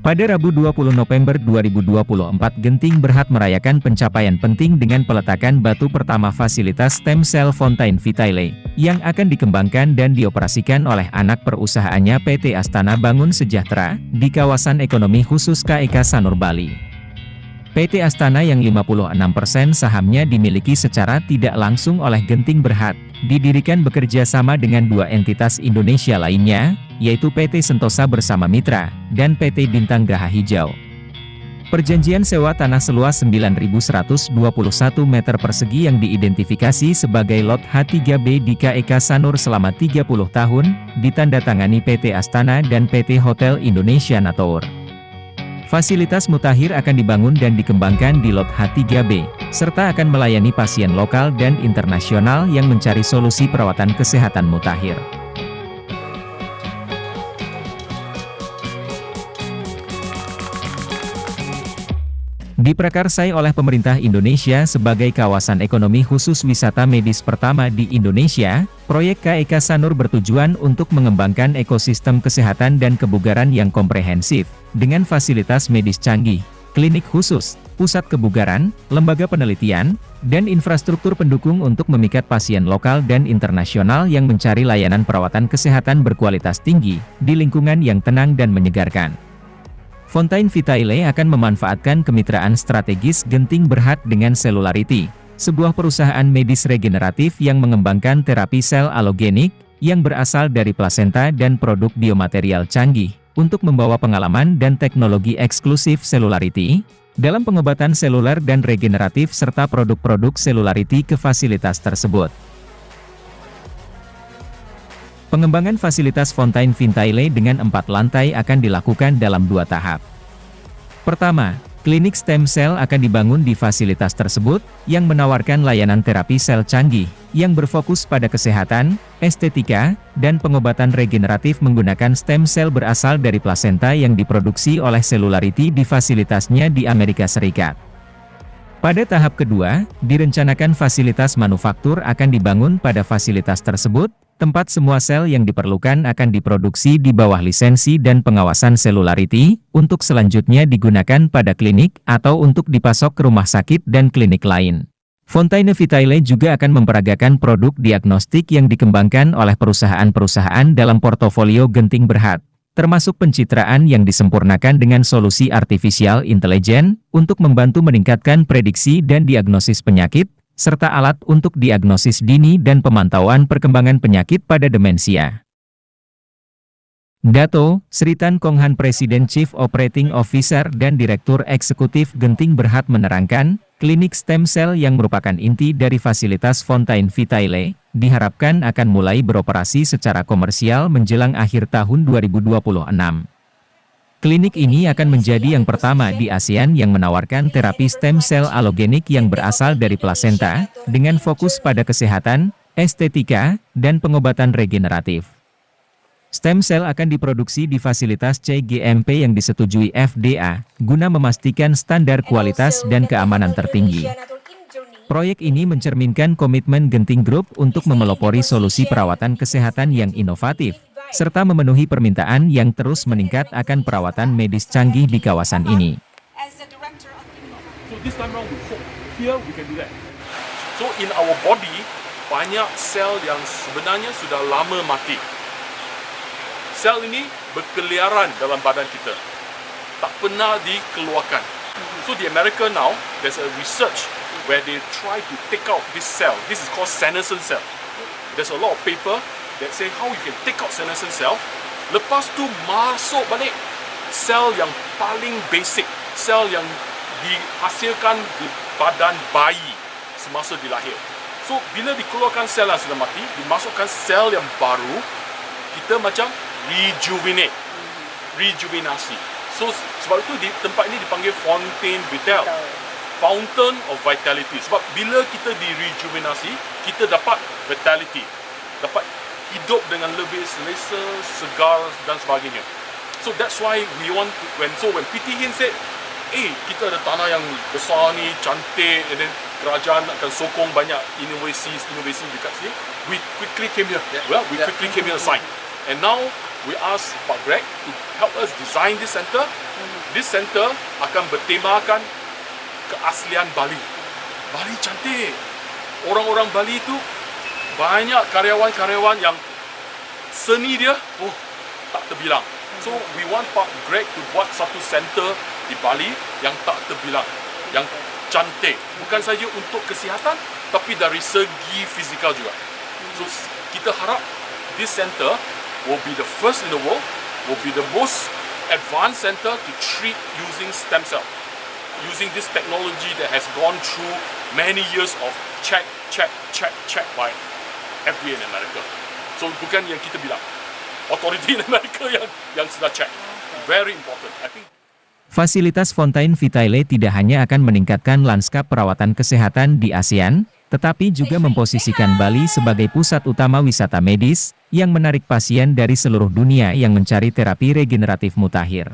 Pada Rabu 20 November 2024, Genting Berhad merayakan pencapaian penting dengan peletakan batu pertama fasilitas stem cell Fontaine Vitaile, yang akan dikembangkan dan dioperasikan oleh anak perusahaannya PT Astana Bangun Sejahtera, di kawasan ekonomi khusus KEK Sanur Bali. PT Astana yang 56% sahamnya dimiliki secara tidak langsung oleh Genting Berhad, didirikan bekerja sama dengan dua entitas Indonesia lainnya, yaitu PT Sentosa bersama Mitra, dan PT Bintang Graha Hijau. Perjanjian sewa tanah seluas 9.121 meter persegi yang diidentifikasi sebagai Lot H3B di KEK Sanur selama 30 tahun, ditandatangani PT Astana dan PT Hotel Indonesia Natour. Fasilitas mutakhir akan dibangun dan dikembangkan di Lot H3B, serta akan melayani pasien lokal dan internasional yang mencari solusi perawatan kesehatan mutakhir. Diprakarsai oleh pemerintah Indonesia sebagai kawasan ekonomi khusus wisata medis pertama di Indonesia, proyek KEK Sanur bertujuan untuk mengembangkan ekosistem kesehatan dan kebugaran yang komprehensif, dengan fasilitas medis canggih, klinik khusus, pusat kebugaran, lembaga penelitian, dan infrastruktur pendukung untuk memikat pasien lokal dan internasional yang mencari layanan perawatan kesehatan berkualitas tinggi, di lingkungan yang tenang dan menyegarkan. Fontaine Vitaile akan memanfaatkan kemitraan strategis Genting Berhad dengan Celularity, sebuah perusahaan medis regeneratif yang mengembangkan terapi sel alogenik, yang berasal dari plasenta dan produk biomaterial canggih, untuk membawa pengalaman dan teknologi eksklusif Celularity, dalam pengobatan seluler dan regeneratif serta produk-produk Celularity ke fasilitas tersebut. Pengembangan fasilitas Fontaine Vitaile dengan 4 lantai akan dilakukan dalam 2 tahap. Pertama, klinik stem cell akan dibangun di fasilitas tersebut, yang menawarkan layanan terapi sel canggih, yang berfokus pada kesehatan, estetika, dan pengobatan regeneratif menggunakan stem cell berasal dari plasenta yang diproduksi oleh Celularity di fasilitasnya di Amerika Serikat. Pada tahap kedua, direncanakan fasilitas manufaktur akan dibangun pada fasilitas tersebut, tempat semua sel yang diperlukan akan diproduksi di bawah lisensi dan pengawasan Celularity, untuk selanjutnya digunakan pada klinik atau untuk dipasok ke rumah sakit dan klinik lain. Fontaine Vitaile juga akan memperagakan produk diagnostik yang dikembangkan oleh perusahaan-perusahaan dalam portofolio Genting Berhad, termasuk pencitraan yang disempurnakan dengan solusi artificial intelligence, untuk membantu meningkatkan prediksi dan diagnosis penyakit, serta alat untuk diagnosis dini dan pemantauan perkembangan penyakit pada demensia. Dato Sri Tan Kong Han, Presiden Chief Operating Officer dan Direktur Eksekutif Genting Berhad menerangkan, klinik stem cell yang merupakan inti dari fasilitas Fontaine Vitaile, diharapkan akan mulai beroperasi secara komersial menjelang akhir tahun 2026. Klinik ini akan menjadi yang pertama di ASEAN yang menawarkan terapi stem cell alogenik yang berasal dari plasenta, dengan fokus pada kesehatan, estetika, dan pengobatan regeneratif. Stem cell akan diproduksi di fasilitas CGMP yang disetujui FDA, guna memastikan standar kualitas dan keamanan tertinggi. Proyek ini mencerminkan komitmen Genting Group untuk memelopori solusi perawatan kesehatan yang inovatif, serta memenuhi permintaan yang terus meningkat akan perawatan medis canggih di kawasan ini. So in our body, banyak sel yang sebenarnya sudah lama mati. Sel ini berkeliaran dalam badan kita, tak pernah dikeluarkan. So di Amerika now, there's a research where they try to take out this cell. This is called senescent cell. There's a lot of paper that say how you can take out senescent cell, lepas tu masuk balik sel yang paling basic, sel yang dihasilkan di badan bayi semasa dilahir. So bila dikeluarkan sel yang sudah mati, dimasukkan sel yang baru, kita macam rejuvenasi. So sebab itu di tempat ini dipanggil Fontaine Vitaile, Fountain of Vitality. Sebab bila kita di-rejuvenasi, kita dapat vitality, dapat hidup dengan lebih selesa, segar dan sebagainya. So that's why we want to, when PT Hin said, kita ada tanah yang besar ni, cantik, and then kerajaan akan sokong banyak inovasi dekat sini, we quickly came here. Quickly came here to sign. And now we asked Pak Greg to help us design this center This center akan bertemakan keaslian Bali. Bali cantik. Orang-orang Bali itu banyak karyawan-karyawan yang seni dia, tak terbilang. So, we want Pak Greg to buat satu center di Bali yang tak terbilang, yang cantik. Bukan saja untuk kesihatan, tapi dari segi fizikal juga. So, kita harap this center will be the first in the world, will be the most advanced center to treat using stem cell. Using this technology that has gone through many years of check by FDA in America. So, bukan yang kita bilang. Authority in America yang sudah check. Very important. I think Fasilitas Fontaine Vitaile tidak hanya akan meningkatkan lanskap perawatan kesehatan di ASEAN, tetapi juga memposisikan Bali sebagai pusat utama wisata medis, yang menarik pasien dari seluruh dunia yang mencari terapi regeneratif mutakhir.